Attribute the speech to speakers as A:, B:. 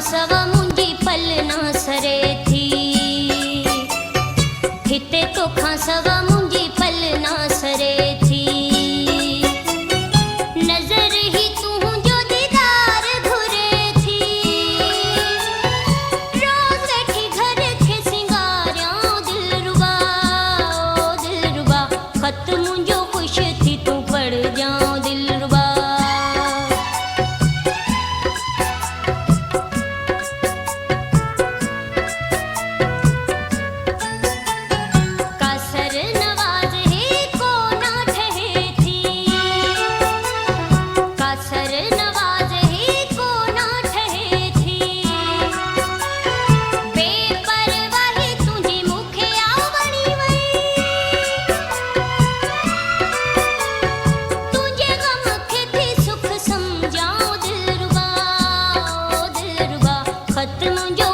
A: सवा मुंजी पल ना सरे थी, हिते तो खां सवा मुंजी पल ना सरे थी। नजर ही तू जो दीदार घुरे थी, रोज बैठी घर के सिंगारियां दिलरुबा, ओ दिलरुबा, खत मुंजो खुश थी तू पढ़ जाओ दिलरुबा। खत मुंजो